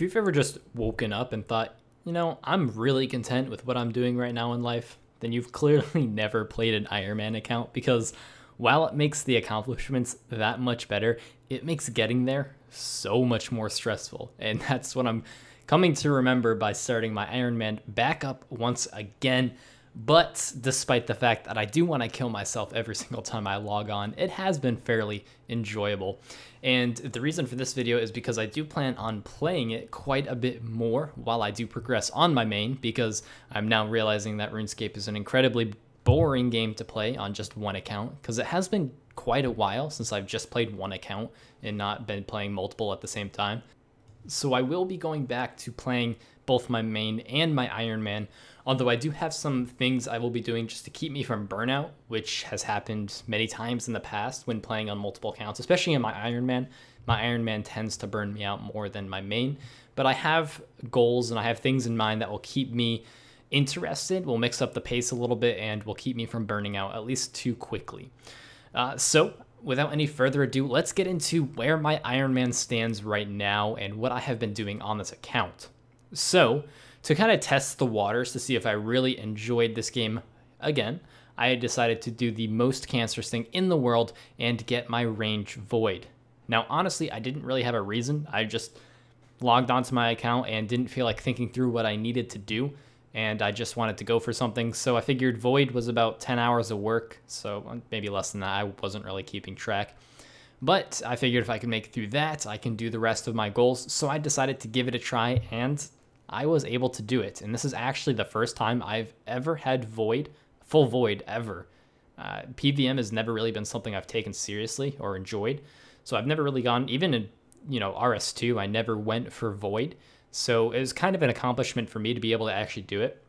If you've ever just woken up and thought, you know, I'm really content with what I'm doing right now in life, then you've clearly never played an Ironman account, because while it makes the accomplishments that much better, it makes getting there so much more stressful. And that's what I'm coming to remember by starting my Ironman back up once again. But despite the fact that I do want to kill myself every single time I log on, it has been fairly enjoyable. And the reason for this video is because I do plan on playing it quite a bit more while I do progress on my main, because I'm now realizing that RuneScape is an incredibly boring game to play on just one account, because it has been quite a while since I've just played one account and not been playing multiple at the same time. So I will be going back to playing both my main and my Ironman, although I do have some things I will be doing just to keep me from burnout, which has happened many times in the past when playing on multiple accounts, especially in my Ironman. My Ironman tends to burn me out more than my main, but I have goals and I have things in mind that will keep me interested, will mix up the pace a little bit, and will keep me from burning out at least too quickly. So without any further ado, let's get into where my Ironman stands right now and what I have been doing on this account. So to kind of test the waters to see if I really enjoyed this game again, I decided to do the most cancerous thing in the world and get my range void. Now, honestly, I didn't really have a reason. I just logged onto my account and didn't feel like thinking through what I needed to do, and I just wanted to go for something. So I figured void was about 10 hours of work, so maybe less than that. I wasn't really keeping track. But I figured if I could make it through that, I can do the rest of my goals. So I decided to give it a try, and I was able to do it. And this is actually the first time I've ever had void, full void ever. PVM has never really been something I've taken seriously or enjoyed. So I've never really gone, even in, RS2, I never went for void. So it was kind of an accomplishment for me to be able to actually do it.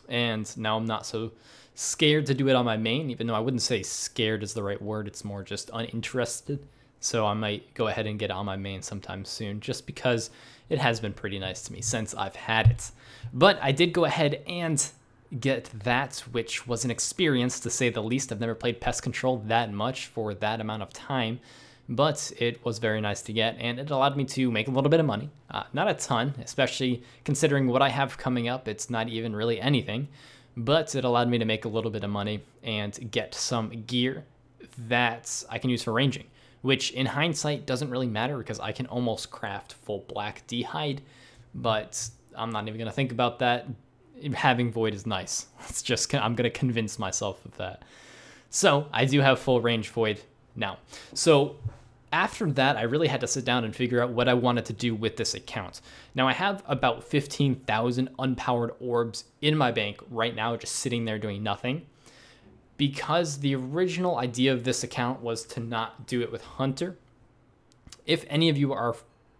And now I'm not so scared to do it on my main, even though I wouldn't say scared is the right word. It's more just uninterested. So I might go ahead and get on my main sometime soon, just because it has been pretty nice to me since I've had it. But I did go ahead and get that, which was an experience to say the least. I've never played pest control that much for that amount of time, but it was very nice to get, and it allowed me to make a little bit of money. Not a ton, especially considering what I have coming up. It's not even really anything, but it allowed me to make a little bit of money and get some gear that I can use for ranging, which in hindsight doesn't really matter because I can almost craft full black d'hide, but I'm not even going to think about that. Having void is nice. I'm going to convince myself of that. So I do have full range void now. So after that, I really had to sit down and figure out what I wanted to do with this account. Now I have about 15,000 unpowered orbs in my bank right now, just sitting there doing nothing, because the original idea of this account was to not do it with Hunter. If any of you are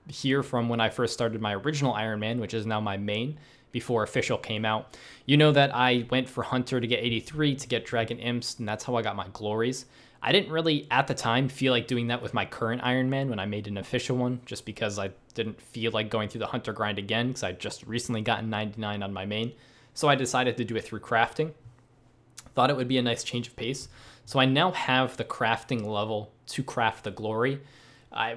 here from when I first started my original Ironman, which is now my main, before official came out, you know that I went for Hunter to get 83 to get Dragon Imps, and that's how I got my glories. I didn't really, at the time, feel like doing that with my current Ironman when I made an official one, just because I didn't feel like going through the Hunter grind again, because I just recently gotten 99 on my main. So I decided to do it through crafting. Thought it would be a nice change of pace. So I now have the crafting level to craft the glory.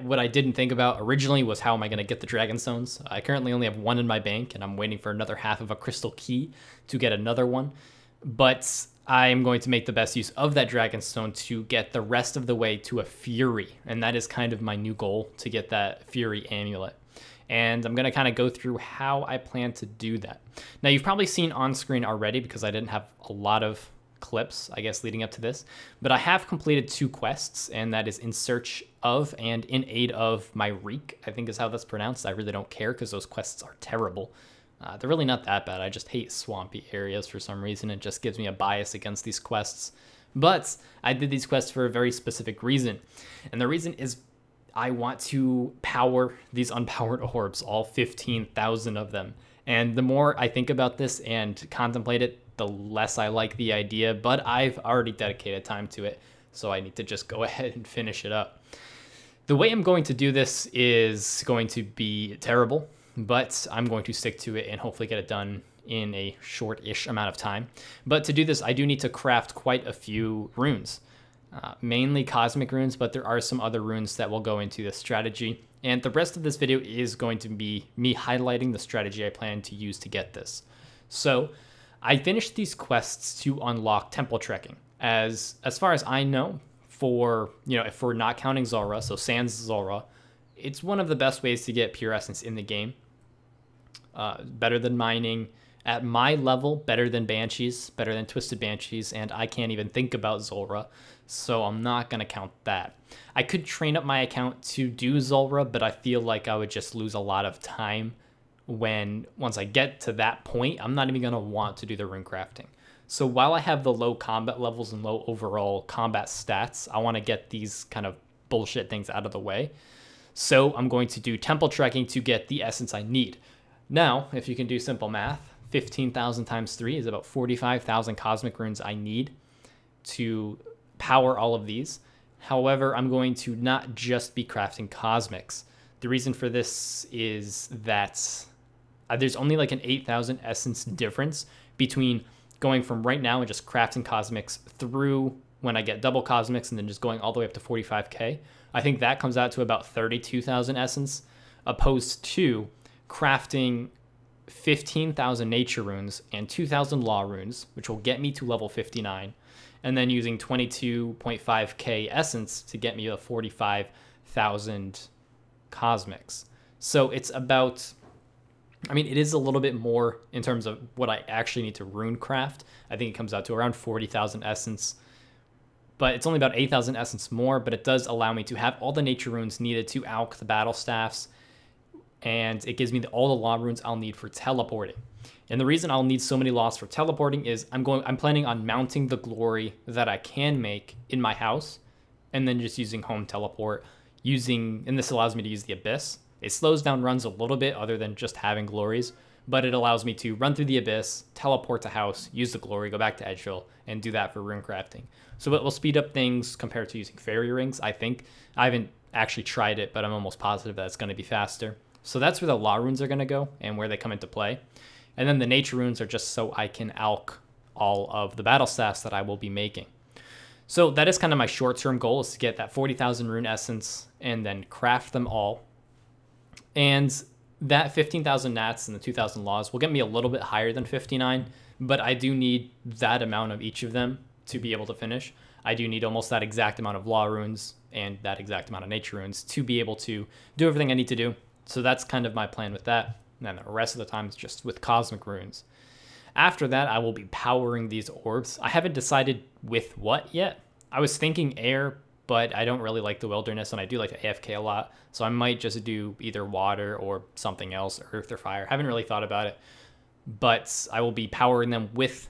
What I didn't think about originally was how am I going to get the dragon stones. I currently only have one in my bank, and I'm waiting for another half of a crystal key to get another one. But I am going to make the best use of that dragon stone to get the rest of the way to a fury, and that is kind of my new goal, to get that fury amulet. And I'm going to kind of go through how I plan to do that. Now you've probably seen on screen already, because I didn't have a lot of clips, I guess, leading up to this, but I have completed 2 quests, and that is in search of and in aid of my reek, I think is how that's pronounced. I really don't care because those quests are terrible. They're really not that bad. I just hate swampy areas for some reason. It just gives me a bias against these quests. But I did these quests for a very specific reason, and the reason is I want to power these unpowered orbs, all 15,000 of them. And the more I think about this and contemplate it, the less I like the idea, but I've already dedicated time to it, so I need to just go ahead and finish it up. The way I'm going to do this is going to be terrible, but I'm going to stick to it and hopefully get it done in a short-ish amount of time. But to do this, I do need to craft quite a few runes. mainly cosmic runes, but there are some other runes that will go into this strategy. And the rest of this video is going to be me highlighting the strategy I plan to use to get this. So I finished these quests to unlock temple trekking. As far as I know, for, if we're not counting Zulrah, so sans Zulrah, it's one of the best ways to get pure essence in the game. Better than mining. At my level, better than Banshees, better than Twisted Banshees, and I can't even think about Zulrah, so I'm not going to count that. I could train up my account to do Zulrah, but I feel like I would just lose a lot of time once I get to that point. I'm not even going to want to do the rune crafting. So while I have the low combat levels and low overall combat stats, I want to get these kind of bullshit things out of the way. So I'm going to do temple trekking to get the essence I need. Now, if you can do simple math, 15,000 times 3 is about 45,000 cosmic runes I need to power all of these. However, I'm going to not just be crafting cosmics. The reason for this is that there's only like an 8,000 essence difference between going from right now and just crafting cosmics through when I get double cosmics and then just going all the way up to 45k. I think that comes out to about 32,000 essence, opposed to crafting 15,000 nature runes and 2,000 law runes, which will get me to level 59, and then using 22.5k essence to get me to 45,000 cosmics. So it's about, it is a little bit more in terms of what I actually need to rune craft. I think it comes out to around 40,000 essence, but it's only about 8,000 essence more, but it does allow me to have all the nature runes needed to alch the battle staffs, and it gives me all the law runes I'll need for teleporting. And the reason I'll need so many laws for teleporting is I'm planning on mounting the glory that I can make in my house, and then just using home teleport, and this allows me to use the abyss. It slows down runs a little bit other than just having glories, but it allows me to run through the abyss, teleport to house, use the glory, go back to Edgeville, and do that for rune crafting. So it will speed up things compared to using fairy rings, I think. I haven't actually tried it, but I'm almost positive that it's going to be faster. So that's where the law runes are going to go and where they come into play. And then the nature runes are just so I can alch all of the battle staffs that I will be making. So that is kind of my short-term goal, is to get that 40,000 rune essence and then craft them all. And that 15,000 nats and the 2,000 laws will get me a little bit higher than 59, but I do need that amount of each of them to be able to finish. I do need almost that exact amount of law runes and that exact amount of nature runes to be able to do everything I need to do. So that's kind of my plan with that. And then the rest of the time is just with cosmic runes. After that, I will be powering these orbs. I haven't decided with what yet. I was thinking air, but I don't really like the wilderness, and I do like the AFK a lot. So I might just do either water or something else, earth or fire. Haven't really thought about it. But I will be powering them with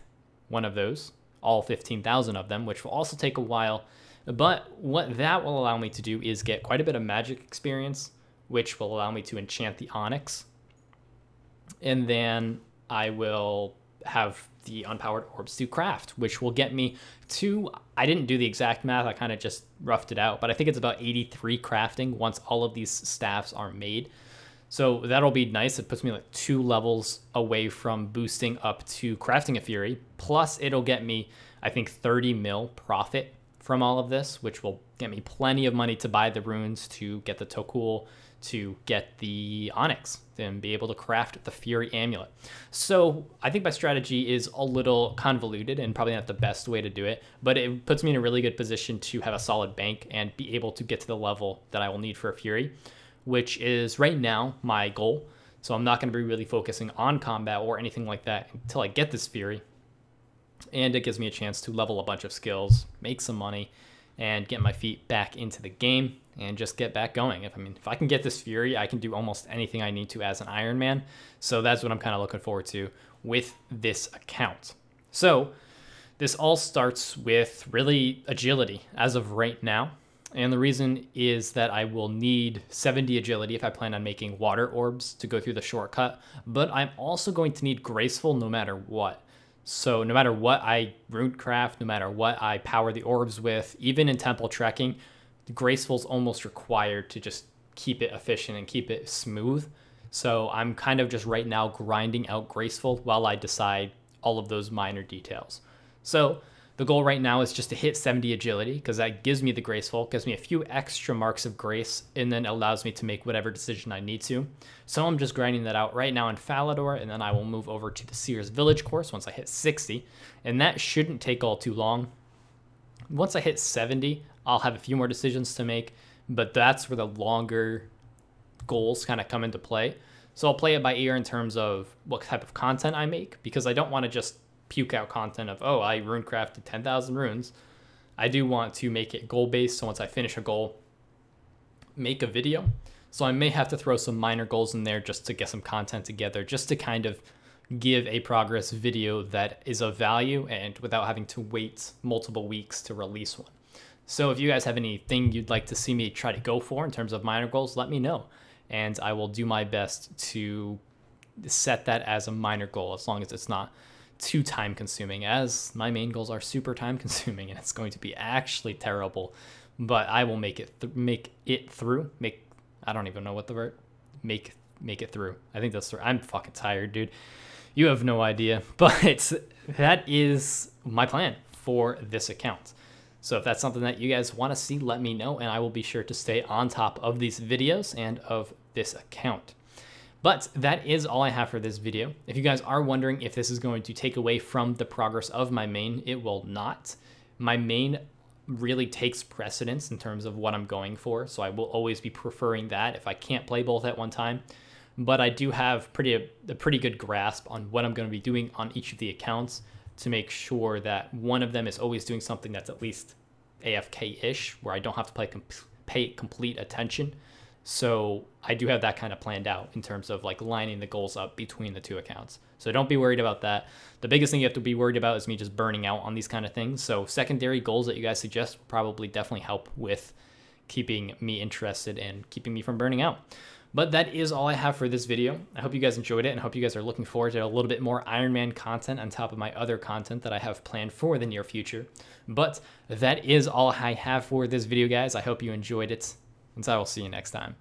one of those, all 15,000 of them, which will also take a while. But what that will allow me to do is get quite a bit of magic experience, which will allow me to enchant the onyx. And then I will have the unpowered orbs to craft, which will get me to, I didn't do the exact math, I kind of just roughed it out, but I think it's about 83 crafting once all of these staffs are made. So that'll be nice. It puts me like 2 levels away from boosting up to crafting a Fury. Plus it'll get me, I think, 30 mil profit from all of this, which will get me plenty of money to buy the runes, to get the Tokul, to get the Onyx, and be able to craft the Fury Amulet. So I think my strategy is a little convoluted and probably not the best way to do it, but it puts me in a really good position to have a solid bank and be able to get to the level that I will need for a Fury, which is right now my goal. So I'm not going to be really focusing on combat or anything like that until I get this Fury. And it gives me a chance to level a bunch of skills, make some money, and get my feet back into the game and just get back going. If I can get this Fury, I can do almost anything I need to as an Ironman. So that's what I'm kind of looking forward to with this account. So this all starts with really agility as of right now. And the reason is that I will need 70 agility if I plan on making water orbs to go through the shortcut, but I'm also going to need graceful no matter what. So no matter what I rune craft, no matter what I power the orbs with, even in temple trekking, graceful is almost required to just keep it efficient and keep it smooth. So I'm kind of just right now grinding out graceful while I decide all of those minor details. So The goal right now is just to hit 70 agility because that gives me the graceful, gives me a few extra marks of grace, and then allows me to make whatever decision I need to. So I'm just grinding that out right now in Falador, and then I will move over to the Sears Village course once I hit 60, and that shouldn't take all too long. Once I hit 70, I'll have a few more decisions to make, but that's where the longer goals kind of come into play. So I'll play it by ear in terms of what type of content I make, because I don't want to just puke out content of, oh, I rune crafted 10,000 runes. I do want to make it goal based. So once I finish a goal, make a video. So I may have to throw some minor goals in there just to get some content together, just to kind of give a progress video that is of value and without having to wait multiple weeks to release one. So if you guys have anything you'd like to see me try to go for in terms of minor goals, let me know. And I will do my best to set that as a minor goal, as long as it's not too time consuming, as my main goals are super time consuming and it's going to be actually terrible, but I will make it through. I don't even know what the word, make it through. I think that's, I'm fucking tired, dude. You have no idea, but that is my plan for this account. So if that's something that you guys want to see, let me know, and I will be sure to stay on top of these videos and of this account. But that is all I have for this video. If you guys are wondering if this is going to take away from the progress of my main, it will not. My main really takes precedence in terms of what I'm going for, so I will always be preferring that if I can't play both at one time. But I do have a pretty good grasp on what I'm going to be doing on each of the accounts to make sure that one of them is always doing something that's at least AFK-ish, where I don't have to pay complete attention. So I do have that kind of planned out in terms of like lining the goals up between the two accounts. So don't be worried about that. The biggest thing you have to be worried about is me just burning out on these kind of things. So secondary goals that you guys suggest will probably definitely help with keeping me interested and keeping me from burning out. But that is all I have for this video. I hope you guys enjoyed it, and I hope you guys are looking forward to a little bit more Ironman content on top of my other content that I have planned for the near future. But that is all I have for this video, guys. I hope you enjoyed it, and I will see you next time.